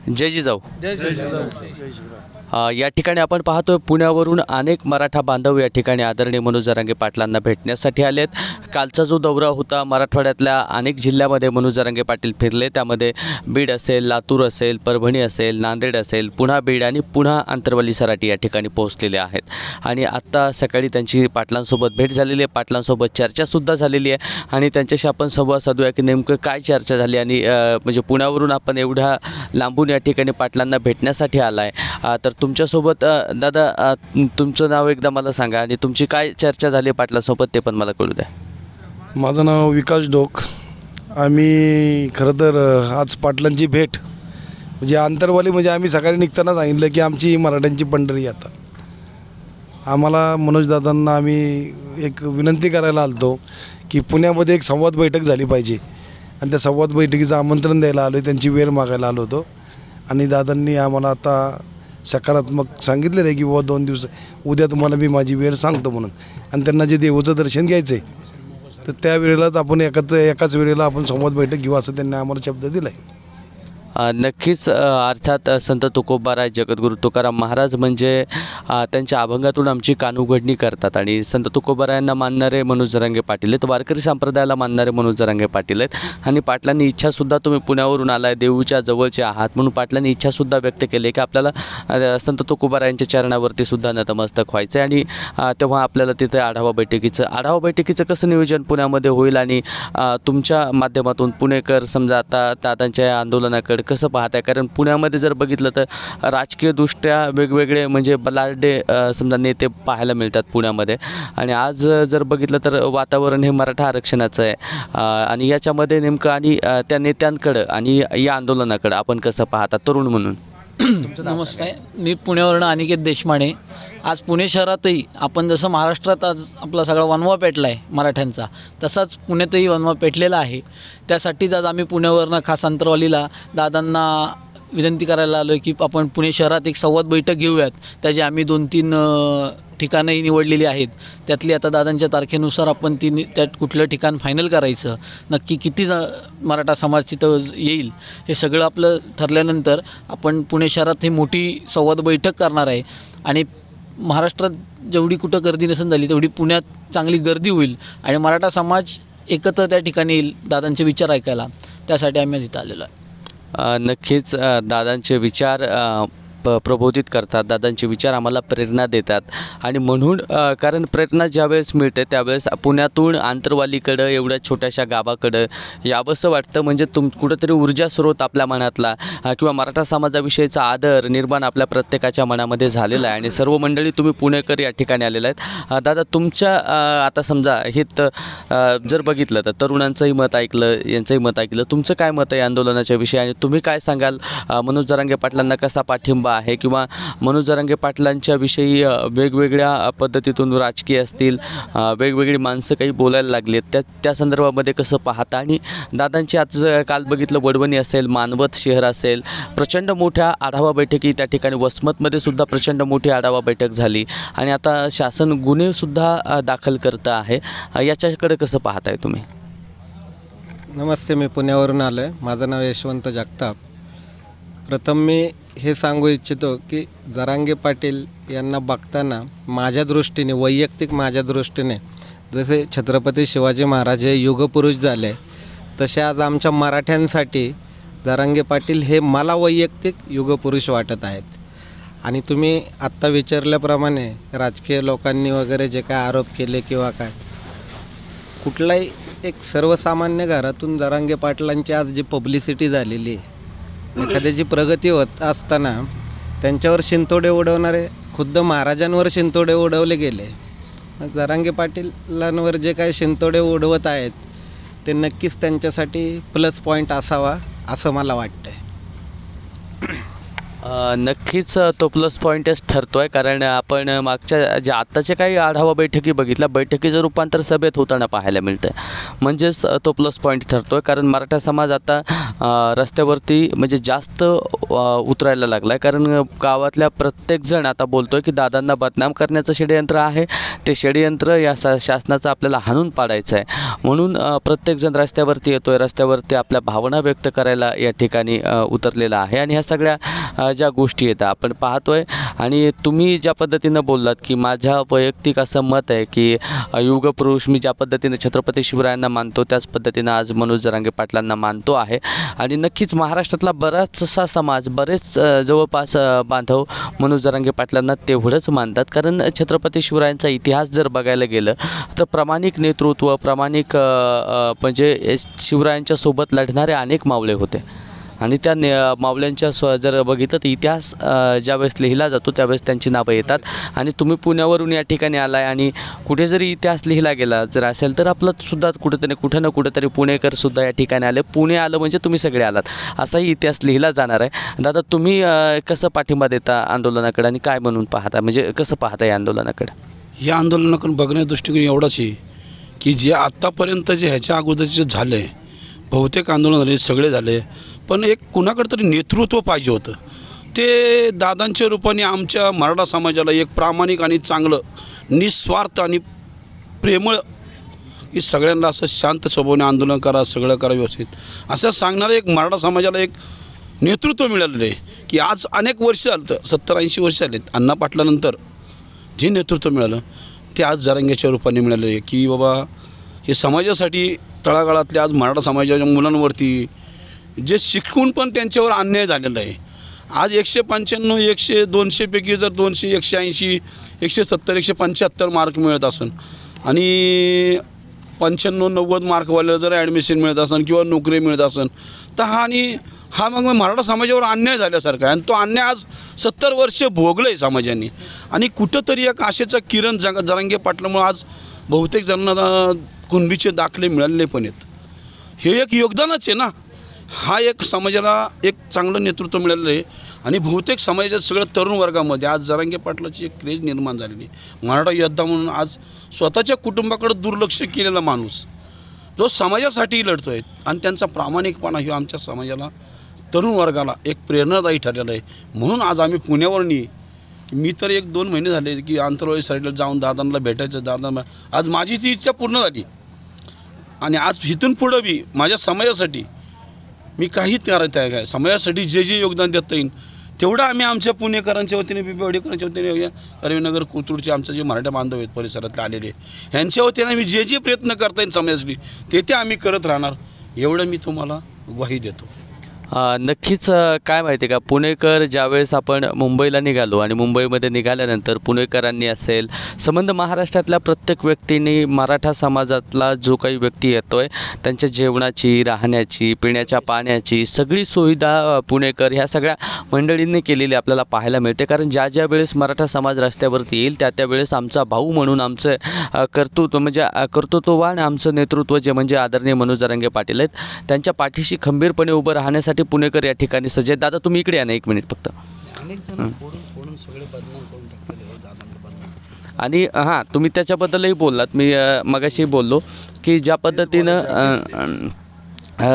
जय जिजाऊ. या ठिकाणी आपण पाहतोय पुण्यावरून अनेक मराठा बांधव या ठिकाणी आदरणीय मनोज जरांगे पाटलांना भेटण्यासाठी आलेत. कालचा जो दौरा होता मराठवाड्यातल्या अनेक जिल्ह्यामध्ये मनोज जरांगे पाटील फिरले. त्यामध्ये बीड असेल, लातूर असेल, परभणी असेल, नांदेड असेल, पुन्हा बीड आणि पुन्हा आंतरवाली सराटी या ठिकाणी पोहोचलेले आहेत. आणि आत्ता सकाळी त्यांची पाटलांसोबत भेट झालेली आहे, पाटलांसोबत चर्चासुद्धा झालेली आहे. आणि त्यांच्याशी आपण संवाद साधूया की नेमकं काय चर्चा झाली आणि म्हणजे पुण्यावरून आपण एवढ्या लांबून या ठिकाणी पाटलांना भेटण्यासाठी आला आहे. तर तुमच्यासोबत दादा तुमचं नाव एकदा मला सांगा आणि तुमची काय चर्चा झाली पाटलांसोबत ते पण मला कळू द्या. माझं नाव विकास डोक. आम्ही खरं तर आज पाटलांची भेट म्हणजे आंतरवाली म्हणजे आम्ही सकाळी निघताना सांगितलं की आमची मराठ्यांची पंढरी आता आम्हाला मनोजदादांना आम्ही एक विनंती करायला आलतो की पुण्यामध्ये एक संवाद बैठक झाली पाहिजे आणि त्या संवाद बैठकीचं आमंत्रण द्यायला आलो आहे, त्यांची वेळ मागायला आलो होतो. आणि दादांनी आम्हाला आता सकारात्मक सांगितलेलं आहे की बाबा 2 दिवस उद्या तुम्हाला मी माझी वेळ सांगतो म्हणून. आणि त्यांना जे देवाचं दर्शन घ्यायचं आहे तर त्या वेळेलाच आपण एकाच वेळेला आपण संवाद बैठक घेऊ असं त्यांनी आम्हाला शब्द दिला आहे. नक्कीच अर्थात संत तुकोबाराय जगद्गुरू तुकाराम महाराज म्हणजे त्यांच्या अभंगातून आमची कानउघडणी करतात. आणि संत तुकोबारायांना मानणारे मनोज जरांगे पाटील आहेत, वारकरी संप्रदायाला मानणारे मनोज जरांगे पाटील आहेत. आणि पाटलांनी इच्छासुद्धा, तुम्ही पुण्यावरून आलाय, देऊच्या जवळचे आहात म्हणून पाटलांनी इच्छासुद्धा व्यक्त केली की आपल्याला संत तुकोबारायांच्या चरणावरती सुद्धा नतमस्तक व्हायचं आहे. आणि तेव्हा आपल्याला तिथे आढावा बैठकीचं कसं नियोजन पुण्यामध्ये होईल आणि तुमच्या माध्यमातून पुणेकर समजा आता दादांच्या आंदोलनाकडे कसं पाहताय? कारण पुण्यामध्ये जर बघितलं तर राजकीयदृष्ट्या वेगवेगळे म्हणजे बलाढ्य समजा नेते पाहायला मिळतात पुण्यामध्ये. आणि आज जर बघितलं तर वातावरण हे मराठा आरक्षणाचं आहे. आणि याच्यामध्ये नेमकं आणि त्या नेत्यांकडं आणि या आंदोलनाकडं आपण कसं पाहता तरुण म्हणून? नमस्ते, मी पुण्यावरून अनिकेत देशमाने. आज पुणे शहरातही आपण जसं महाराष्ट्रात आज आपला सगळा वनवा पेटला आहे मराठ्यांचा, तसाच पुण्यातही वनवा पेटलेला आहे. त्यासाठीच आज आम्ही पुण्यावरून खास आंतरवालीला दादांना विनंती करायला आलो आहे की आपण पुणे शहरात एक संवाद बैठक घेऊयात. त्याची आम्ही 2-3 ठिकाणंही निवडलेली आहेत. त्यातली आता दादांच्या तारखेनुसार आपण त्यात कुठलं ठिकाण फायनल करायचं, नक्की किती मराठा समाज तिथं येईल हे सगळं आपलं ठरल्यानंतर आपण पुणे शहरात ही मोठी संवाद बैठक करणार आहे. आणि महाराष्ट्रात जेवढी कुठं गर्दी नसेल झाली तेवढी पुण्यात चांगली गर्दी होईल आणि मराठा समाज एकत्र त्या ठिकाणी येईल दादांचे विचार ऐकायला. त्यासाठी आम्ही तिथं आलेलो आहे. नक्कीच दादांचे विचार प्रबोधित करतात, दादांचे विचार आम्हाला प्रेरणा देतात. आणि म्हणून कारण प्रेरणा ज्यावेळेस मिळते त्यावेळेस पुण्यातून आंतरवालीकडं एवढ्या छोट्याशा गावाकडं यावंसं वाटतं. म्हणजे कुठंतरी ऊर्जा स्रोत आपल्या मनातला किंवा मराठा समाजाविषयीचा आदर निर्माण आपल्या प्रत्येकाच्या मनामध्ये झालेला आहे. आणि सर्व मंडळी तुम्ही पुणेकर या ठिकाणी आलेला आहेत. दादा तुमच्या आता समजा हे जर बघितलं तर तरुणांचंही मत ऐकलं, यांचंही मत ऐकलं, तुमचं काय मत आहे आंदोलनाच्या विषयी आणि तुम्ही काय सांगाल? मनोज जरांगे पाटलांना कसा पाठिंबा आहे किंवा मनोज जरांगे पाटलांच्या विषयी वेगवेगळ्या पद्धतीतून राजकीय असतील वेगवेगळी माणसं काही बोलायला लागली आहेत त्या संदर्भामध्ये कसं पाहता? आणि दादांची आज काल बघितलं वडवणी असेल, मानवत शहर असेल, प्रचंड मोठ्या आढावा बैठकी त्या ठिकाणी वसमतमध्ये सुद्धा प्रचंड मोठी आढावा बैठक झाली आणि आता शासन गुन्हेसुद्धा दाखल करतं आहे. याच्याकडे कसं पाहताय तुम्ही? नमस्ते, मी पुण्यावरून आलो आहे. माझं नाव यशवंत जगताप. प्रथम मी हे सांगू इच्छितो की जरांगे पाटील यांना बघताना माझ्या दृष्टीने, वैयक्तिक माझ्या दृष्टीने, जसे छत्रपती शिवाजी महाराज हे युगपुरुष झाले तसे आज आमच्या मराठ्यांसाठी जरांगे पाटील हे मला वैयक्तिक युगपुरुष वाटत आहेत. आणि तुम्ही आत्ता विचारल्याप्रमाणे राजकीय लोकांनी वगैरे जे काय आरोप केले किंवा काय, कुठलाही एक सर्वसामान्य घरातून जरांगे पाटलांची आज जी पब्लिसिटी झालेली आहे, एखाद्याची प्रगती होत असताना त्यांच्यावर शिंतोडे उडवणारे, खुद्द महाराजांवर शिंतोडे उडवले गेले. जरांगे पाटीलांवर जे काही शिंतोडे उडवत आहेत ते नक्कीच त्यांच्यासाठी प्लस पॉईंट असावा असं मला वाटतं आहे. नक्कीच तो प्लस पॉईंटच ठरतो आहे, कारण आपण मागच्या ज्या आत्ताच्या काही आढावा बैठकी बघितल्या, बैठकीचं रूपांतर सभेत होताना पाहायला मिळतं आहे. म्हणजेच तो प्लस पॉईंट ठरतो आहे, कारण मराठा समाज आता रस्त्यावरती म्हणजे जास्त उतरायला लागला आहे. कारण गावातल्या प्रत्येकजण आता बोलतो आहे की दादांना बदनाम करण्याचं षडयंत्र आहे, ते षडयंत्र या शासनाचं आपल्याला हाणून पाडायचं आहे. म्हणून प्रत्येकजण रस्त्यावरती येतो आहे, रस्त्यावरती आपल्या भावना व्यक्त करायला या ठिकाणी उतरलेला आहे. आणि ह्या सगळ्या ज्या गोष्टी येतात आपण पाहतोय. आणि तुम्ही ज्या पद्धतीनं बोललात की माझ्या वैयक्तिक असं मत आहे की युगपुरुष मी ज्या पद्धतीनं छत्रपती शिवरायांना मानतो त्याच पद्धतीनं आज मनोज जरांगे पाटलांना मानतो आहे. आणि नक्कीच महाराष्ट्रातला बराचसा समाज, बरेच जवळपास बांधव मनोज जरांगे पाटलांना तेवढंच मानतात. कारण छत्रपती शिवरायांचा इतिहास जर बघायला गेलं तर प्रामाणिक नेतृत्व, प्रामाणिक म्हणजे शिवरायांच्या सोबत लढणारे अनेक मावळे होते. आणि त्या मावल्यांच्या जर बघितलं तर इतिहास ज्यावेळेस लिहिला जातो त्यावेळेस त्यांची नावं येतात. आणि तुम्ही पुण्यावरून या ठिकाणी आला आहे आणि कुठे जरी इतिहास लिहिला गेला जर असेल तर आपलं सुद्धा कुठं ना कुठंतरी पुणेकरसुद्धा या ठिकाणी आले. पुणे आलं म्हणजे तुम्ही सगळे आलात असाही इतिहास लिहिला जाणार आहे. दादा, तुम्ही कसं पाठिंबा देता आंदोलनाकडे आणि काय म्हणून पाहता, म्हणजे कसं पाहता या आंदोलनाकडे? या आंदोलनाकडून बघण्याचा दृष्टिकोन एवढाच आहे की जे आत्तापर्यंत जे ह्याच्या अगोदर जे झालं आहे, बहुतेक आंदोलन झाले, सगळे झाले, पण एक कुणाकडे तरी नेतृत्व पाहिजे होतं. ते दादांच्या रूपाने आमच्या मराठा समाजाला एक प्रामाणिक आणि चांगलं, निस्वार्थ आणि प्रेमळ, की सगळ्यांना असं शांत स्वभावाने आंदोलन करा, सगळं करा व्यवस्थित असं सांगणारं एक मराठा समाजाला एक नेतृत्व मिळालेलं आहे. की आज अनेक वर्ष झालं, 70-80 वर्ष झालेत अण्णा पाटलानंतर जे नेतृत्व मिळालं ते आज जरांगेच्या रूपाने मिळालं आहे. की बाबा हे समाजासाठी तळागाळातल्या आज मराठा समाजाच्या मुलांवरती जे शिकून पण त्यांच्यावर अन्याय झालेला आहे. आज 195, 200पैकी जर 200, 180, 170, 175 मार्क मिळत असन आणि 95-90 मार्कवाल्याला जर ॲडमिशन मिळत असन किंवा नोकरी मिळत असन तर हा मग मराठा समाजावर अन्याय झाल्यासारखा आहे. आणि तो अन्याय आज 70 वर्ष भोगलं आहे समाजाने. आणि कुठंतरी एक आशेचा किरण जरांगे पाटलामुळे आज बहुतेक जणांना कुणबीचे दाखले मिळालेले पण आहेत. हे एक योगदानच आहे ना. हा एक समाजाला एक चांगलं नेतृत्व मिळालेलं आहे. आणि बहुतेक समाजाच्या सगळ्या तरुण वर्गामध्ये आज जरांगे पाटलाची एक क्रेज निर्माण झालेली आहे. मराठा योद्धा म्हणून आज स्वतःच्या कुटुंबाकडे दुर्लक्ष केलेला माणूस जो समाजासाठी लढतो आहे आणि त्यांचा प्रामाणिकपणा हे आमच्या समाजाला, तरुण वर्गाला एक प्रेरणादायी ठरलेला आहे. म्हणून आज आम्ही पुण्यावरून मी तर 1-2 महिने झाले की आंतरवाली साईडला जाऊन दादांना भेटायचं. दादा आज माझी ती इच्छा पूर्ण झाली. आणि आज इथून पुढं बी माझ्या समाजासाठी मी काही करायचं आहे, काय समाजासाठी जे योगदान देता येईल तेवढं आम्ही आमच्या पुणेकरांच्या वतीने, बिबेवाडीकरांच्या वतीने, करवीनगर, कोथरूडचे आमचे जे मराठा बांधव आहेत परिसरातले आलेले, ह्यांच्या वतीने आम्ही जे प्रयत्न करता येईल समाजासाठी ते आम्ही करत राहणार, एवढं मी तुम्हाला ग्वाही देतो. नक्कीच काय माहिती आहे का, पुणेकर ज्यावेळेस आपण मुंबईला निघालो आणि मुंबईमध्ये निघाल्यानंतर पुणेकरांनी असेल, संबंध महाराष्ट्रातल्या प्रत्येक व्यक्तींनी मराठा समाजातला जो काही व्यक्ती येतो आहे त्यांच्या जेवणाची, राहण्याची, पिण्याच्या पाण्याची सगळी सुविधा पुणेकर ह्या सगळ्या मंडळींनी केलेली आपल्याला पाहायला मिळते. कारण ज्या वेळेस मराठा समाज रस्त्यावरती येईल त्या वेळेस आमचा भाऊ म्हणून आमचं कर्तृत्व म्हणजे कर्तृत्ववान आमचं नेतृत्व जे म्हणजे आदरणीय मनोज जरांगे पाटील आहेत, त्यांच्या पाठीशी खंबीरपणे उभं राहण्यासाठी पुणेकर या ठिकाणी सज्ज आहेत. दादा, तुम्ही इकडे या ना 1 मिनिट फक्त. आणि हां, तुम्ही त्याच्याबद्दलही बोललात. मी मगाशी बोललो की ज्या पद्धतीनं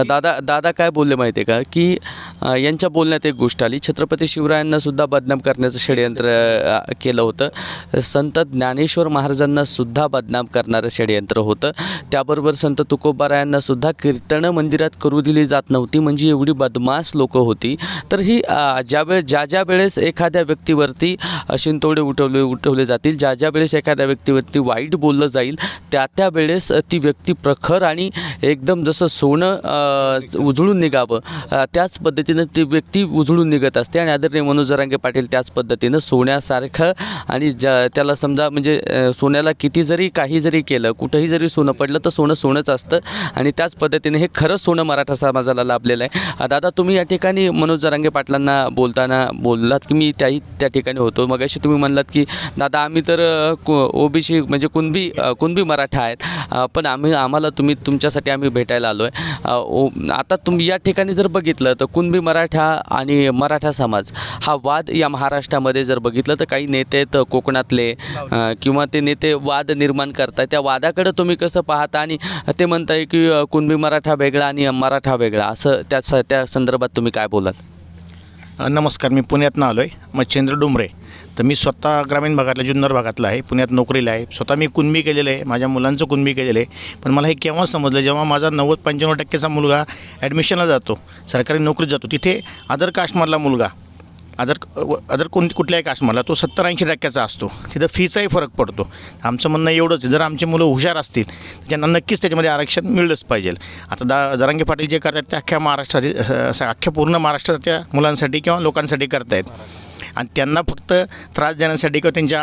दादा काय बोलले माहिती आहे का, की यांच्या बोलण्यात एक गोष्ट आली, छत्रपती शिवरायांनासुद्धा बदनाम करण्याचं षडयंत्र केलं होतं. संत ज्ञानेश्वर महाराजांनासुद्धा बदनाम करणारं षडयंत्र होतं. त्याबरोबर संत तुकोबारायांनासुद्धा कीर्तनं मंदिरात करू दिली जात नव्हती, म्हणजे एवढी बदमाश लोकं होती. तर ही ज्या वेळेस एखाद्या व्यक्तीवरती शिंतोडे उठवले जातील, ज्या वेळेस एखाद्या व्यक्तीवरती वाईट बोललं जाईल त्या वेळेस ती व्यक्ती प्रखर आणि एकदम जसं सोनं उजळून निघावं त्याच पद्धतीनं ती व्यक्ती उजळून निघत असते. आणि आदरणीय मनोज जरांगे पाटील त्याच पद्धतीनं सोन्यासारखं, आणि त्याला समजा म्हणजे सोन्याला किती जरी काही जरी केलं, कुठंही जरी सोनं पडलं तर सोनंच असतं. आणि त्याच पद्धतीने हे खरं सोनं मराठा समाजाला लाभलेलं आहे. दादा, तुम्ही या ठिकाणी मनोज जरांगे पाटलांना बोलताना बोललात की मी त्या ठिकाणी होतो. मग अशी तुम्ही म्हणलात की दादा आम्ही तर ओबीसी म्हणजे कुणबी मराठा आहेत, पण आम्हाला तुमच्यासाठी आम्ही भेटायला आलो आहे. आता तुम्ही या ठिकाणी जर बघितलं तर कुणबी मराठा आणि मराठा समाज हा वाद या महाराष्ट्रामध्ये जर बघितलं तर काही नेते आहेत कोकणातले किंवा ते नेते वाद निर्माण करतात. त्या वादाकडे तुम्ही कसं पाहता आणि ते म्हणताय की कुणबी मराठा वेगळा आणि मराठा वेगळा, असं त्या संदर्भात तुम्ही काय बोलाल? नमस्कार, मी पुण्यातनं आलो आहे, मच्छिंद्र डुमरे. तर मी स्वतः ग्रामीण भागातला, जुन्नर भागातला आहे, पुण्यात नोकरीला आहे. स्वतः मी कुणबी केलेलं आहे, माझ्या मुलांचं कुणबी केलेलं आहे. पण मला हे केव्हा समजलं, जेव्हा माझा 90-95% मुलगा ॲडमिशनला जातो, सरकारी नोकरीत जातो, तिथे अदर कास्टमधला मुलगा कुठल्याही कास्टमधला तो 70-80% असतो. तिथं फीचाही फरक पडतो. आमचं म्हणणं एवढंच आहे, जर आमचे मुलं हुशार असतील त्यांना नक्कीच त्याच्यामध्ये आरक्षण मिळलंच पाहिजे. आता जरांगे पाटील जे करतात ते अख्ख्या महाराष्ट्रातील, अख्ख्या पूर्ण महाराष्ट्राच्या मुलांसाठी किंवा लोकांसाठी करतायत. आणि त्यांना फक्त त्रास देण्यासाठी किंवा त्यांच्या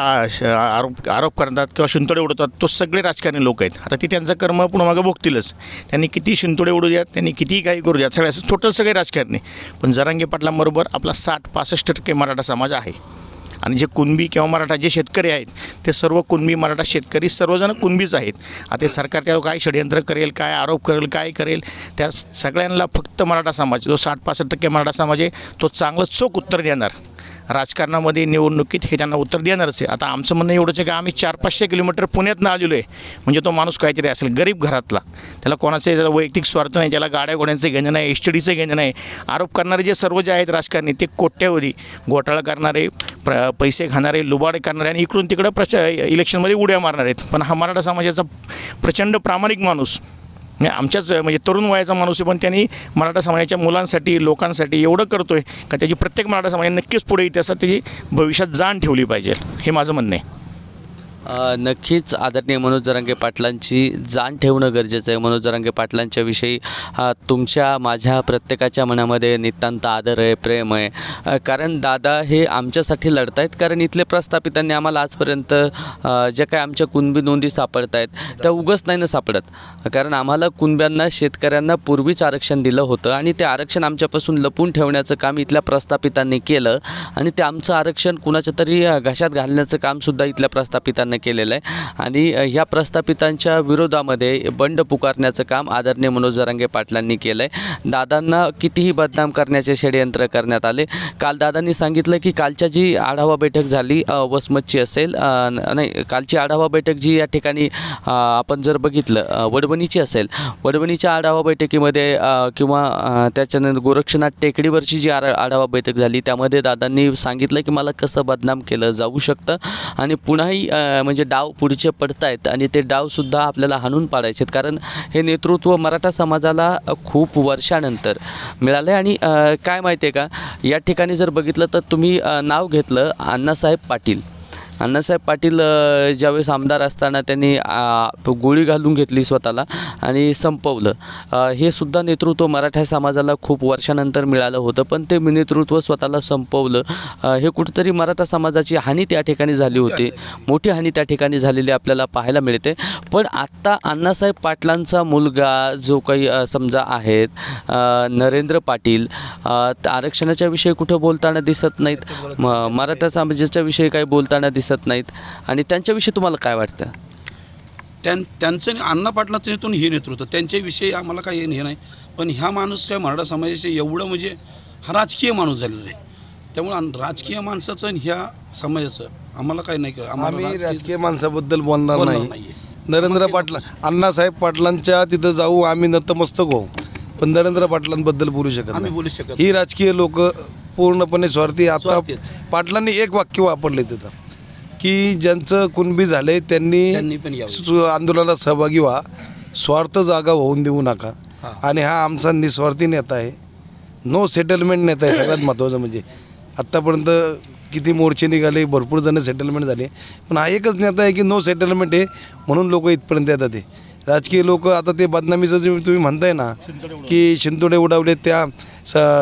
आरोप करतात किंवा शिंतोडे उडवतात, तो सगळे राजकारणी लोक आहेत. आता ती त्यांचं कर्म पुढं मागं भोगतीलच. त्यांनी किती शिंतोडे उडू द्यात, त्यांनी कितीही काही करू द्यात, टोटल सगळे राजकारणी. पण जरांगे पाटलांबरोबर आपला 60-65% मराठा समाज आहे. आणि जे कुणबी किंवा मराठा जे शेतकरी आहेत ते सर्व कुणबी मराठा शेतकरी सर्वजण कुणबीच आहेत. आता सरकार त्यावर काय षडयंत्र करेल, काय आरोप करेल, काय करेल, त्या सगळ्यांना फक्त मराठा समाज, जो 60-65% मराठा समाज आहे, तो चांगलं चोख उत्तर देणार. राजकारणामध्ये, निवडणुकीत हे त्यांना उत्तर देणारच आहे. आता आमचं म्हणणं एवढंच आहे की आम्ही 400-500 किलोमीटर पुण्यातनं आलेलो आहे. म्हणजे तो माणूस काहीतरी असेल गरीब घरातला, त्याला कोणाचे वैयक्तिक स्वार्थ नाही, त्याला गाड्या घोड्यांचं घेणं नाही, एसटीडीचं घेणं नाही. आरोप करणारे जे सर्व जे आहेत राजकारणी ते कोट्यावधी घोटाळा करणारे, पैसे खाणारे, लुबाडे करणारे आणि इकडून तिकडं इलेक्शनमध्ये उड्या मारणार आहेत. पण हा मराठा समाजाचा प्रचंड प्रामाणिक माणूस, आमच्याच म्हणजे तरुण वयाचा माणूस आहे, पण त्यांनी मराठा समाजाच्या मुलांसाठी, लोकांसाठी एवढं करतो आहे का त्याची प्रत्येक मराठा समाज नक्कीच पुढे इतिहासात त्याची भविष्यात जाण ठेवली पाहिजे, हे माझं म्हणणं आहे. नक्कीच आदरणीय मनोज जरांगे पाटलांची जाण ठेवणं गरजेचं आहे. मनोज जरांगे पाटलांच्या विषयी तुमच्या, माझ्या प्रत्येकाच्या मनामध्ये नितांत आदर आहे, प्रेम आहे. कारण दादा हे आमच्यासाठी लढत आहेत. कारण इथले प्रस्थापितांनी आम्हाला आजपर्यंत ज्या काय आमच्या कुणबी नोंदी सापडत आहेत त्या उगाच नाही ना सापडत. कारण आम्हाला कुणब्यांना, शेतकऱ्यांना पूर्वीच आरक्षण दिलं होतं आणि ते आरक्षण आमच्यापासून लपून ठेवण्याचं काम इथल्या प्रस्थापितांनी केलं आणि ते आमचं आरक्षण कुणाच्या तरी घशात घालण्याचं कामसुद्धा इथल्या प्रस्थापितांनी केलेलं आहे. आणि ह्या प्रस्थापितांच्या विरोधामध्ये बंड पुकारण्याचं काम आदरणीय मनोज जरांगे पाटलांनी केलं आहे. दादांना कितीही बदनाम करण्याचे षडयंत्र करण्यात आले. काल दादांनी सांगितलं की कालच्या जी आढावा बैठक झाली वसमतची असेल, नाही, कालची आढावा बैठक जी या ठिकाणी आपण जर बघितलं वडवणीची असेल, वडवणीच्या आढावा बैठकीमध्ये किंवा त्याच्यानंतर गोरक्षनाथ टेकडीवरची जी आढावा बैठक झाली त्यामध्ये दादांनी सांगितलं की मला कसं बदनाम केलं जाऊ शकतं आणि पुन्हाही म्हणजे डाव पुढचे पडत आहेत आणि ते डावसुद्धा आपल्याला हाणून पाडायचे आहेत. कारण हे नेतृत्व मराठा समाजाला खूप वर्षानंतर मिळालं आहे. आणि काय माहिती आहे का, या ठिकाणी जर बघितलं तर तुम्ही नाव घेतलं अण्णासाहेब पाटील. अण्णासाहेब पाटील ज्यावेळेस आमदार असताना त्यांनी गोळी घालून घेतली स्वतःला आणि संपवलं. हे सुद्धा नेतृत्व मराठा समाजाला खूप वर्षानंतर मिळालं होतं, पण ते नेतृत्व स्वतःला संपवलं. हे कुठंतरी मराठा समाजाची हानी त्या ठिकाणी झाली होती, मोठी हानी त्या ठिकाणी झालेली आपल्याला पाहायला मिळते. पण आत्ता अण्णासाहेब पाटलांचा मुलगा जो काही समजा आहेत, नरेंद्र पाटील, आरक्षणाच्या विषयी कुठं बोलताना दिसत नाहीत, मराठा समाजाच्या विषयी काही बोलताना दिसत नाहीत. आणि त्यांच्याविषयी तुम्हाला काय वाटतं? त्यांचं अण्णा पाटलाचं नेतृत्व, हे नेतृत्व त्यांच्याविषयी आम्हाला काही हे नाही. पण ह्या माणूस काय मराठा समाजाचे एवढं म्हणजे हा राजकीय माणूस झालेला आहे. त्यामुळे राजकीय माणसाचं आणि ह्या समाजाचं आम्हाला काही नाही. आम्ही राजकीय माणसाबद्दल बोलणार नाही. नरेंद्र पाटला, अण्णासाहेब पाटलांच्या तिथं जाऊ आम्ही नतमस्तक होऊ, पण नरेंद्र पाटलांबद्दल बोलू शकत नाही. ही राजकीय लोक पूर्णपणे स्वार्थी. आता पाटलांनी एक वाक्य वापरले तिथं की ज्यांचं कुणबी झाले त्यांनी आंदोलनात सहभागी व्हा, स्वार्थ जागा होऊन देऊ नका. आणि हा आमचा निस्वार्थी नेता आहे, नो सेटलमेंट नेता आहे. सगळ्यात महत्त्वाचं म्हणजे आत्तापर्यंत किती मोर्चे निघाले, भरपूर जण सेटलमेंट झाले, पण हा एकच नेता आहे की नो सेटलमेंट आहे, म्हणून लोक इथपर्यंत येतात. ते राजकीय लोक आता ते बदनामीचं जे तुम्ही म्हणताय ना की शिंतोडे उडवले, त्या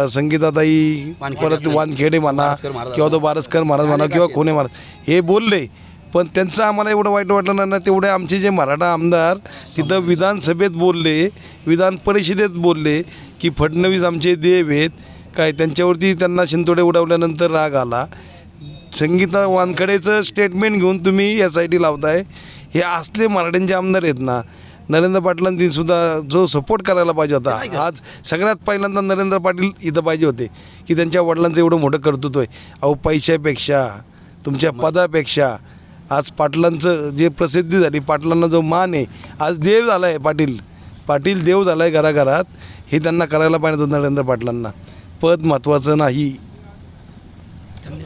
संगीताताई, परत वानखेडे म्हणा किंवा तो बारसकर महाराज म्हणा किंवा खोने महाराज हे बोलले, पण त्यांचं आम्हाला एवढं वाईट वाटलं ना. तेवढे आमचे जे मराठा आमदार तिथं विधानसभेत बोलले, विधान परिषदेत बोलले की फडणवीस आमचे देव आहेत काय, त्यांच्यावरती त्यांना शिंतोडे उडवल्यानंतर राग आला. संगीता वानखेडेचं स्टेटमेंट घेऊन तुम्ही SIT लावताय. हे असले मराठ्यांचे आमदार आहेत ना, नरेंद्र पाटलांनी सुद्धा जो सपोर्ट करायला पाहिजे होता, आज सगळ्यात पहिल्यांदा नरेंद्र पाटील इथं पाहिजे होते की त्यांच्या वडिलांचं एवढं मोठं कर्तृत्व आहे. अहो, पैशापेक्षा तुमच्या पदापेक्षा आज पाटलांचं जे प्रसिद्धी झाली, पाटलांना जो मान आहे, आज देव झाला आहे. पाटील देव झाला आहे घराघरात. हे त्यांना करायला पाहिजे होतं नरेंद्र पाटलांना. पद महत्त्वाचं नाही.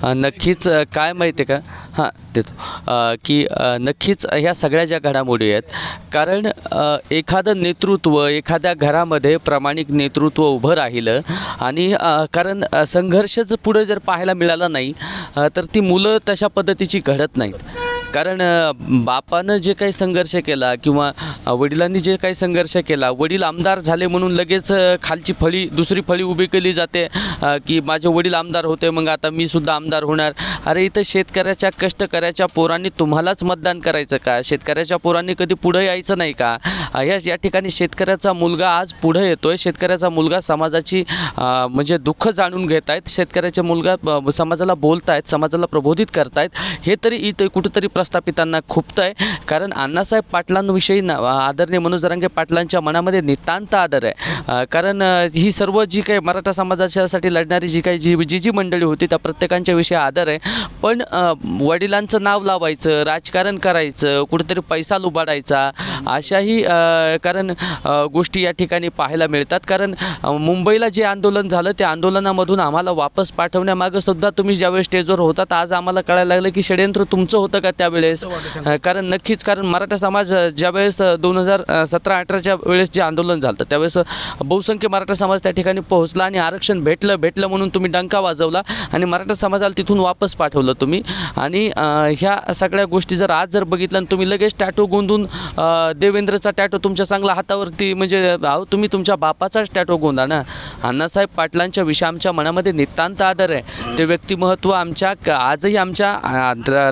नक्कीच काय माहिती आहे का, हां देतो की नक्कीच ह्या सगळ्या ज्या घडामोडी आहेत, कारण एखादं नेतृत्व, एखाद्या घरामध्ये प्रामाणिक नेतृत्व उभं राहिलं आणि कारण संघर्षच पुढे जर पाहायला मिळाला नाही तर ती मुलं तशा पद्धतीची घडत नाहीत. कारण बापानं जे काही संघर्ष केला किंवा वडिलांनी जे काही संघर्ष केला, वडील आमदार झाले म्हणून लगेच खालची फळी, दुसरी फळी उभी केली जाते की माझे वडील आमदार होते मग आता मी सुद्धा आमदार होणार. अरे इथं शेतकऱ्याच्या, कष्टकऱ्याच्या पोरांनी तुम्हालाच मतदान करायचं का? शेतकऱ्याच्या पोरांनी कधी पुढं यायचं नाही का? या ठिकाणी शेतकऱ्याचा मुलगा आज पुढं येतोय. शेतकऱ्याचा मुलगा समाजाची म्हणजे दुःख जाणून घेत आहेत. शेतकऱ्याचे मुलगा समाजाला बोलत आहेत, समाजाला प्रबोधित करतायत. हे तरी इथं कुठंतरी प्रस्थापितांना खुपतं आहे. कारण अण्णासाहेब पाटलांविषयी आदरणीय मनोज जरांगे पाटलांच्या मनामध्ये नितांत आदर आहे. कारण ही सर्व जी काही मराठा समाजासाठी लढणारी जी काही जी मंडळी होती त्या प्रत्येकांच्या विषयी आदर आहे. पण वडिलांचं नाव लावायचं, राजकारण करायचं, कुठेतरी पैसा लुबाडायचा, अशाही कारण गोष्टी या ठिकाणी पाहायला मिळतात. कारण मुंबईला जे आंदोलन झालं त्या आंदोलनामधून आम्हाला वापस पाठवण्यामागं सुद्धा तुम्ही ज्यावेळेस स्टेजवर होतात आज आम्हाला कळायला लागलं की षडयंत्र तुमचं होतं का त्यावेळेस. कारण नक्कीच, कारण मराठा समाज ज्यावेळेस 2017-18च्या वेळेस जे आंदोलन झालं त्यावेळेस बहुसंख्य मराठा समाज त्या ठिकाणी पोहोचला आणि आरक्षण भेटलं म्हणून तुम्ही डंका वाजवला आणि मराठा समाजाला तिथून वापस पाठवलं तुम्ही. आणि ह्या सगळ्या गोष्टी जर आज बघितलं आणि तुम्ही लगेच टॅटो गोंधून देवेंद्रचा टॅटो तुमच्या चांगला हातावरती, म्हणजे अहो तुम्ही तुमच्या बापाचाच टॅटो गोंधा ना. अण्णासाहेब पाटलांच्या विषयी आमच्या मनामध्ये नितांत आदर आहे. ते व्यक्तिमत्व आमच्या आजही आमच्या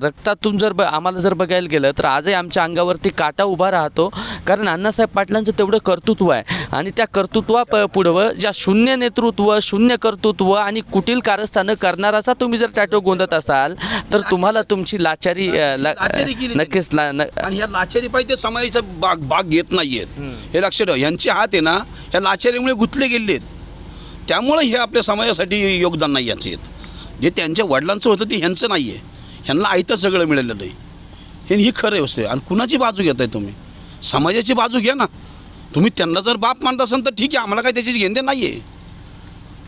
रक्तातून आम्हाला जर बघायला गेलं तर आजही आमच्या अंगावरती काटा उभा राहतो. कारण अण्णासाहेब पाटलांचं तेवढं कर्तृत्व आहे आणि त्या कर्तृत्वापुढं ज्या शून्य नेतृत्व, शून्य कर्तृत्व आणि कुटील कारस्थानं करणाराचा तुम्ही जर टॅटो गोंधत असाल तर तुम्हाला तुमची लाचारी नक्कीच आणि ह्या लाचारी पाहिजे समाजाचा भाग घेत नाहीयेत. हे लक्षात ठेवा. यांचे हात आहे ना ह्या लाचारीमुळे गुंतले गेलेत. त्यामुळे हे आपल्या समाजासाठी योगदान नाही यांचं येत. जे त्यांच्या वडिलांचं होतं ते ह्यांचं नाही आहे. ह्यांना आयतं सगळं मिळालेलं आहे. ही खरं असते. आणि कुणाची बाजू घेताय तुम्ही? समाजाची बाजू घ्या ना. तुम्ही त्यांना जर बाप मानत असाल तर ठीक आहे, आम्हाला काही त्याची घेणं नाही आहे.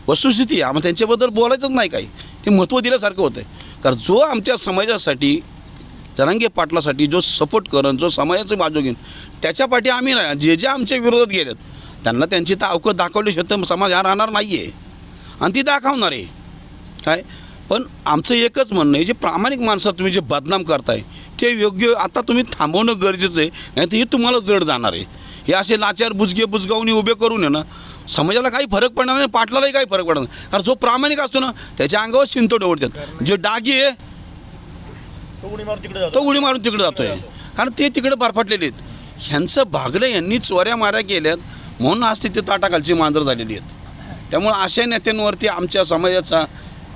वस्तुस्थिती आहे, आम्हाला त्यांच्याबद्दल बोलायचंच नाही काही. ते महत्त्व दिल्यासारखं होतं आहे. कारण जो आमच्या समाजासाठी, जरांगे पाटलासाठी जो सपोर्ट करण, जो समाजाची बाजू घेऊन त्याच्या पाठी आम्ही नाही. जे आमच्या विरोधात गेलेत त्यांना त्यांची तर अवकत दाखवल्याशिवाय तर समाज हा राहणार नाही आहे आणि ती दाखवणार आहे काय. पण आमचं एकच म्हणणं आहे, जे प्रामाणिक माणसं तुम्ही जे बदनाम करताय ते योग्य आता तुम्ही थांबवणं गरजेचं आहे. नाही तर हे तुम्हाला जड जाणार आहे. हे असे लाचार बुजगावणी उभे करून आहे ना समाजाला काही फरक पडणार नाही, पाटलालाही काही फरक पडणार नाही. कारण जो प्रामाणिक असतो ना त्याच्या अंगावर शिंतोड ओढतात. जे डागी आहे तो उडी मारून तिकडे जातो आहे. कारण ते तिकडे बरफाटलेले आहेत. ह्यांचं भागलं, यांनी चोऱ्या माऱ्या केल्यात म्हणून आज तिथे ताटाखालची मांजर झालेली आहेत. त्यामुळे अशा नेत्यांवरती आमच्या समाजाचा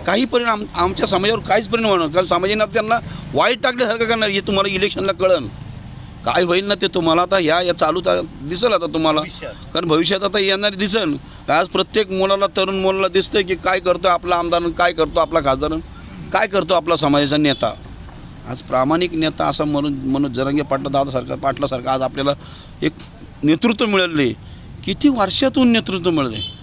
काही परिणाम, आमच्या समाजावर काहीच परिणाम होणार. कारण सामाजिक त्यांना वाईट टाकल्यासारखं करणार. हे तुम्हाला इलेक्शनला कळन काय होईल ना ते तुम्हाला आता या चालू दिसेल आता तुम्हाला. कारण भविष्यात आता येणारी दिसेल. आज प्रत्येक मुलाला, तरुण मुलाला दिसतं की काय करतो आपला आमदार, काय करतो आपला खासदार, काय करतो आपला समाजाचा नेता. आज प्रामाणिक नेता असा मनोज जरांगे पाटलासारखा आज आपल्याला एक नेतृत्व मिळालं आहे. किती वर्षातून नेतृत्व मिळालं आहे.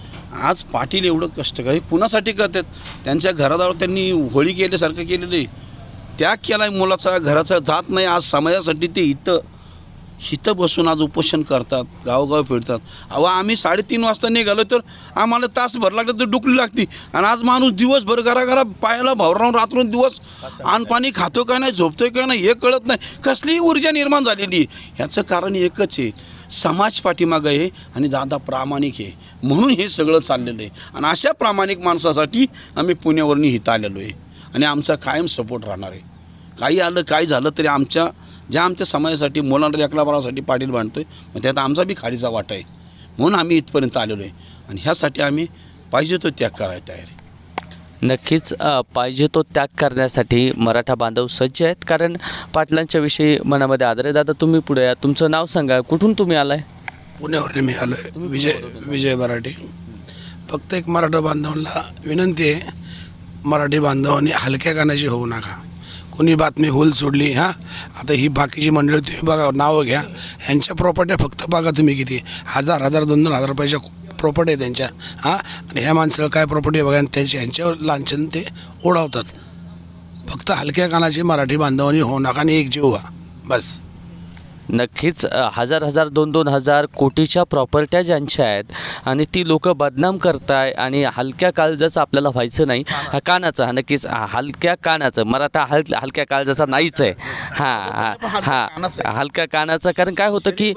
आज पाटील एवढं कष्ट हे कुणासाठी करतात? त्यांच्या घरादावर त्यांनी होळी केल्यासारखं केलेलं आहे. त्याग केला आहे मुलाचा, घराचा जात नाही. आज समाजासाठी ते इथं बसून आज उपोषण करतात, गावोगाव फिरतात. अहो आम्ही 3:30 वाजता निघालो तर आम्हाला तासभर लागलं तर डुकली लागती. आणि आज माणूस दिवसभर घराघरा पायाला भावरावून रात्रून दिवस अन्न खातो का नाही, झोपतोय का नाही हे कळत नाही. कसलीही ऊर्जा निर्माण झालेली. ह्याचं कारण एकच आहे, समाज पाठीमागं आहे आणि दादा प्रामाणिक आहे म्हणून हे सगळं चाललेलं आहे. आणि अशा प्रामाणिक माणसासाठी आम्ही पुण्यावरून इथं आलेलो आहे आणि आमचा कायम सपोर्ट राहणार आहे. काही आलं काय झालं तरी आमच्या समाजासाठी, मुलांना लेकराबाळासाठी पाटील बांधतोय. मग त्यात आमचा बी खारीचा वाटा आहे म्हणून आम्ही इथपर्यंत आलेलो आहे. आणि ह्यासाठी आम्ही पाहिजे तो त्याग करायला तयार आहे. नक्कीच पाहिजे तो त्याग करण्यासाठी मराठा बांधव सज्ज आहेत, कारण पाटलांच्या विषयी मनामध्ये आदर आहे. दादा तुम्ही पुढे या, तुमचं नाव सांगा, कुठून तुम्ही आलाय? पुण्यावरून मी आलो आहे, विजय मराठी. फक्त एक मराठा बांधवांना विनंती आहे, मराठी बांधवांनी हलक्या कानाची होऊ नका. कोणी बातमी होल सोडली, हां आता ही बाकीची मंडळी तुम्ही बघा, नावं घ्या, ह्यांच्या प्रॉपर्ट्या फक्त बघा तुम्ही किती हजार 2,000 रुपयाच्या प्रॉपर्टी आहे त्यांच्या, हां आणि ह्या माणसाला काय प्रॉपर्टी आहे बघा, आणि त्यांच्या ह्यांच्यावर लांछन ते ओढावतात. फक्त हलक्या कानाची मराठी बांधवांनी होऊ नका आणि एकजीव व्हा बस. नक्कीच 1,000 2,000 कोटीच्या प्रॉपर्ट्या ज्यांच्या आहेत आणि ती लोक बदनाम करताय आणि हलक्या काळजाचं आपल्याला व्हायचं नाही. कानाचं नक्कीच हलक्या कानाचं, मराठा हलक्या काळजाचा नाहीच आहे. हलक्या कानाचं, कारण काय होतं की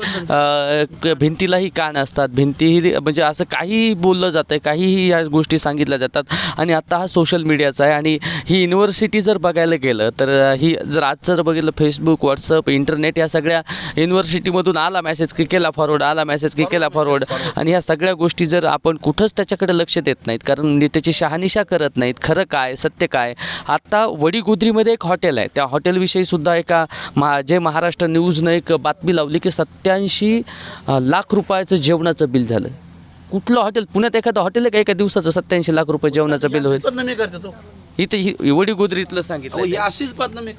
भिंतीलाही कान असतात, भिंतीही म्हणजे असं काहीही बोललं जातं आहे, काहीही या गोष्टी सांगितल्या जातात. आणि आता हा सोशल मीडियाचा आहे आणि ही युनिव्हर्सिटी जर बघायला गेलं तर ही जर आज जर बघितलं, फेसबुक, व्हॉट्सअप, इंटरनेट या सगळ्या युनिव्हर्सिटीमधून आला मेसेज की केला फॉरवर्ड, आला मेसेज की केला फॉरवर्ड, आणि ह्या सगळ्या गोष्टी जर आपण कुठंच त्याच्याकडे लक्ष देत नाहीत, कारण त्याची शहानिशा करत नाहीत, खरं काय सत्य काय. आत्ता वडीगुद्रीमध्ये एक हॉटेल आहे, त्या हॉटेलविषयी सुद्धा एका जे महाराष्ट्र न्यूजनं एक बातमी लावली की 87 लाख रुपयाचं जेवणाचं बिल झालं. कुठलं हॉटेल? पुण्यात एखादं हॉटेल आहे का एका दिवसाचं 87 लाख रुपये जेवणाचं बिल होईल? इथे ही वडीगुद्रीतलं सांगितलं. अशीच बदनामी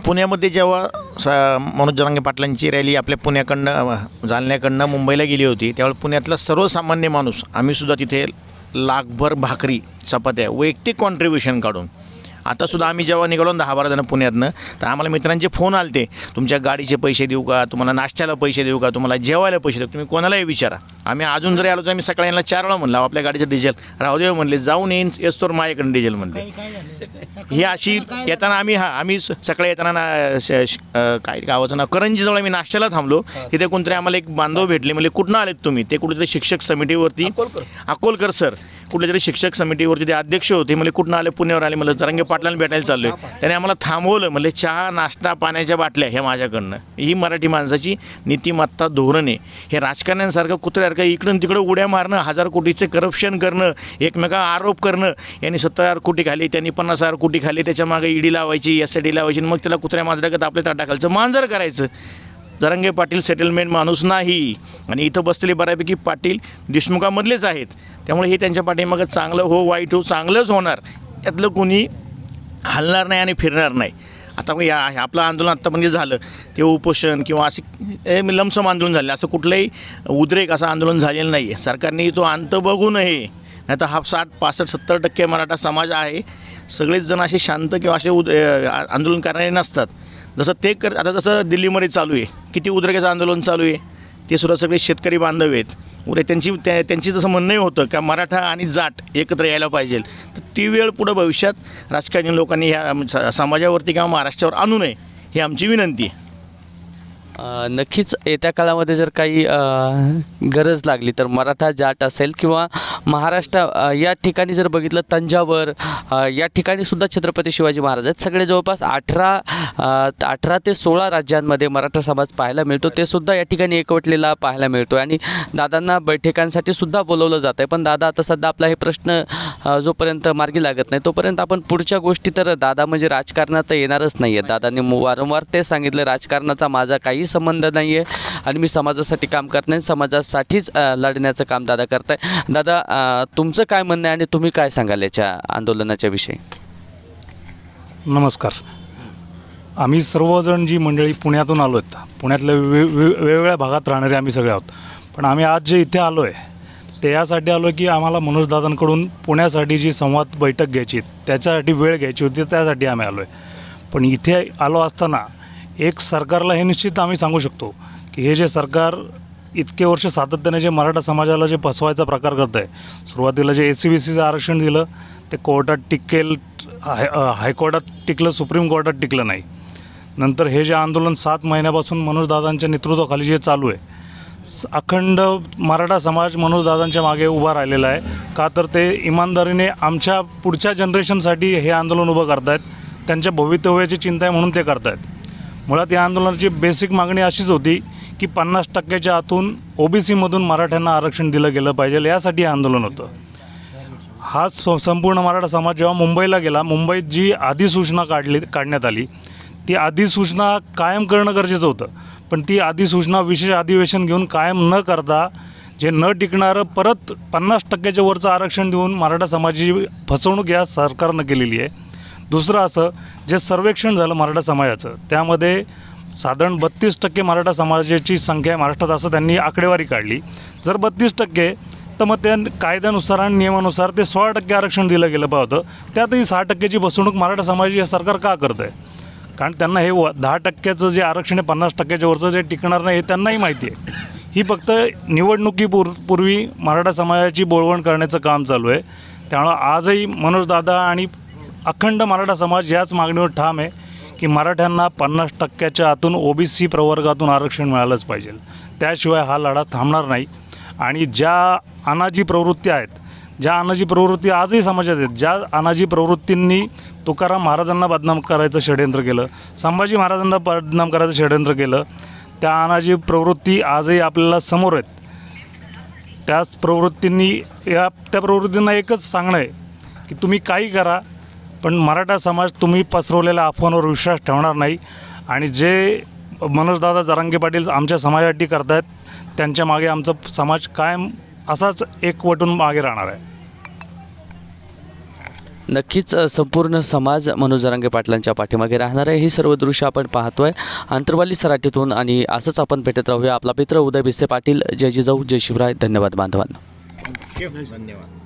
पुण्यामध्ये जेव्हा मनोज जरांगे पाटलांची रॅली आपल्या पुण्याकडनं जालन्याकडनं मुंबईला गेली होती, त्यावेळी पुण्यातला सर्वसामान्य माणूस, आम्हीसुद्धा तिथे लाखभर भाकरी चपात्या वैयक्तिक कॉन्ट्रीब्युशन काढून, आतासुद्धा आम्ही जेव्हा निघालो 10-12 जण पुण्यातनं, तर आम्हाला मित्रांचे फोन आले ते, तुमच्या गाडीचे पैसे देऊ का, तुम्हाला नाश्त्याला पैसे देऊ का, तुम्हाला जेवायला पैसे देऊ, तुम्ही कोणालाही विचारा. आम्ही अजून जरी आलो तर आम्ही सकाळी यांना 4 वेळा म्हणलं आपल्या गाडीचं डिझेल राहू दे म्हणले, जाऊन येईन येस तर माझ्याकडून डिझेल म्हणले. ही अशी येताना आम्ही सकाळी येताना काय गावाचं नाव करंजीजवळ आम्ही नाश्त्याला थांबलो, तिथे कोणतरी आम्हाला एक बांधव भेटले, म्हणजे कुठनं आलेत तुम्ही? ते कुठेतरी शिक्षक समितीवरती, अकोलकर सर कुठेतरी शिक्षक समितीवरती ते अध्यक्ष होते. म्हणजे कुठनं आले? पुण्यावर आले. मला जरांगे पाटलांना भेटायला चाललो आहे. त्याने आम्हाला थांबवलं, म्हणजे चहा, नाश्ता, पाण्याच्या बाटल्या हे माझ्याकडनं. ही मराठी माणसाची नीतिमत्ता, धोरण आहे. हे राजकारण्यांसारखं कुत्र्यासारखं इकडून तिकडं उड्या मारणं, 1000 कोटीचं करप्शन करणं, एकमेकांना आरोप करणं, यांनी 70,000 कोटी खाली, त्यांनी 50,000 कोटी खाली, त्याच्या मागे ईडी लावायची, SIT लावायची, मग त्याला कुत्र्या मांजरागत आपल्या ताटाखालचं मांजर करायचं. जरांगे पाटील सेटलमेंट माणूस नाही, आणि इथं बसलेले बऱ्यापैकी पाटील देशमुखामधलेच आहेत. त्यामुळे हे त्यांच्या पाठीमागं चांगलं हो वाईट हो चांगलंच होणार, त्यातलं कोणी हलणार नाही आणि फिरणार नाही. आता मग आपलं आंदोलन आत्तापर्यंत झालं ते उपोषण किंवा असे लमसम आंदोलन झाले, असं कुठलंही उद्रेक असं आंदोलन झालेलं नाही आहे. सरकारने तो अंत बघू नये, नाही तर हा 60-65-70% मराठा समाज आहे, सगळेच जण असे शांत किंवा असे आंदोलन करणारे नसतात. जसं ते आता जसं दिल्लीमध्ये चालू आहे, किती उद्रेकाचं आंदोलन चालू आहे, ते सुद्धा सगळे शेतकरी बांधव आहेत. उद्या त्यांची जसं म्हणणंही होतं का मराठा आणि जाट एकत्र यायला पाहिजे, तर ती वेळ पुढं भविष्यात राजकारणी लोकांनी ह्या समाजावरती किंवा महाराष्ट्रावर आणू नये, ही आमची विनंती आहे. नक्कीच येत्या काळामध्ये जर काही गरज लागली तर मराठा जाट असेल किंवा महाराष्ट्र या ठिकाणी जर बघितलं, तंजावर या ठिकाणी सुद्धा छत्रपती शिवाजी महाराज आहेत. सगळे जवळपास 18 ते 16 राज्यांमध्ये मराठा समाज पाहायला मिळतो, ते सुद्धा या ठिकाणी एकवटलेला पाहायला मिळतो. आणि दादांना बैठकांसाठी सुद्धा बोलवलं जातं आहे. पण दादा आता सध्या आपला हे प्रश्न जोपर्यंत मार्गी लागत नाही तोपर्यंत आपण पुढच्या गोष्टी, तर दादा म्हणजे राजकारणात येणारच नाही आहे. दादांनी वारंवार ते सांगितलं, राजकारणाचा माझा काही संबंध नाही आहे आणि मी समाजासाठी काम करत नाही, समाजासाठीच लढण्याचं काम दादा करत आहे. दादा तुमचं काय म्हणणं आहे आणि तुम्ही काय सांगाल याच्या आंदोलनाच्या विषयी? नमस्कार. आम्ही सर्वजण जी मंडळी पुण्यातून आलो आहेत, पुण्यातल्या वेगवेगळ्या भागात राहणारे आम्ही सगळे आहोत, पण आम्ही आज जे इथे आलो आहे ते यासाठी आलो की आम्हाला मनोजदादांकडून पुण्यासाठी जी संवाद बैठक घ्यायची, त्याच्यासाठी वेळ घ्यायची होती, त्यासाठी आम्ही आलो आहे. पण इथे आलो असताना एक सरकारला हे निश्चित आम्ही सांगू शकतो की हे जे सरकार इतके वर्ष सातत्याने जे मराठा समाजाला जे फसवायचा प्रकार करत आहे, सुरुवातीला जे SC-BCचं आरक्षण दिलं ते कोर्टात टिकेल, हायकोर्टात टिकलं, सुप्रीम कोर्टात टिकलं नाही. नंतर हे जे आंदोलन 7 महिन्यापासून मनोजदादांच्या नेतृत्वाखाली जे चालू आहे, अखंड मराठा समाज मनोजदादांच्या मागे उभा राहिलेला आहे. का तर ते इमानदारीने आमच्या पुढच्या जनरेशनसाठी हे आंदोलन उभं करत आहेत, त्यांच्या भवितव्याची चिंता आहे म्हणून ते करत आहेत. मुळात या आंदोलनाची बेसिक मागणी अशीच होती की 50%च्या आतून OBC मधून मराठ्यांना आरक्षण दिलं गेलं पाहिजे, यासाठी हे आंदोलन होतं. हा संपूर्ण मराठा समाज जेव्हा मुंबईला गेला, मुंबईत जी अधिसूचना काढण्यात आली, ती अधिसूचना कायम करणं गरजेचं होतं. पण ती अधिसूचना विशेष अधिवेशन घेऊन कायम न करता जे न टिकणारं परत 50% वरचं आरक्षण देऊन मराठा समाजाची फसवणूक या सरकारनं केलेली आहे. दुसरं असं, जे सर्वेक्षण झालं मराठा समाजाचं, त्यामध्ये साधारण 32% मराठा समाजाची संख्या आहे महाराष्ट्रात, असं त्यांनी आकडेवारी काढली. जर 32%, तर मग त्या कायद्यानुसार आणि नियमानुसार ते 16% आरक्षण दिलं गेलं पाहिजे होतं. त्यातही 6%ची फसवणूक मराठा समाजाची हे सरकार का करतं आहे? कारण त्यांना हे 10%चं जे आरक्षण आहे 50%च्या वरचं जे टिकणार नाही हे त्यांनाही माहिती आहे. ही फक्त निवडणुकीपूर्वी मराठा समाजाची बोळवण करण्याचं काम चालू आहे. त्यामुळं आजही मनोजदादा आणि अखंड मराठा समाज याच मागणीवर ठाम आहे की मराठ्यांना 50%च्या आतून OBC प्रवर्गातून आरक्षण मिळालंच पाहिजे. त्याशिवाय हा लढा थांबणार नाही. आणि ज्या अनाजी प्रवृत्ती आहेत, ज्या अनाजी प्रवृत्ती आजही समाजात आहेत, ज्या अनाजी प्रवृत्तींनी तुकाराम महाराजांना बदनाम करायचं षड्यंत्र केलं, संभाजी महाराजांना बदनाम करायचं षड्यंत्र केलं, त्या अनाजी प्रवृत्ती आजही आपल्याला समोर आहेत. त्या प्रवृत्तींना एकच सांगणं आहे की तुम्ही काही करा, पण मराठा समाज तुम्ही पसरवलेल्या अफवांवर विश्वास ठेवणार नाही. आणि जे मनोजदादा जरांगे पाटील आमच्या समाजासाठी करत आहेत, त्यांच्या मागे आमचा समाज कायम असाच एकवटून मागे राहणार आहे. नक्कीच संपूर्ण समाज मनोज जरांगे पाटलांच्या पाठीमागे राहणार आहे. ही सर्व दृश्य आपण पाहतोय आंतरवाली सराटीतून, आणि असंच आपण भेटत राहूया. आपला मित्र उदय भिसे पाटील. जय जिजाऊ, जय शिवराय. धन्यवाद बांधवांना. धन्यवाद.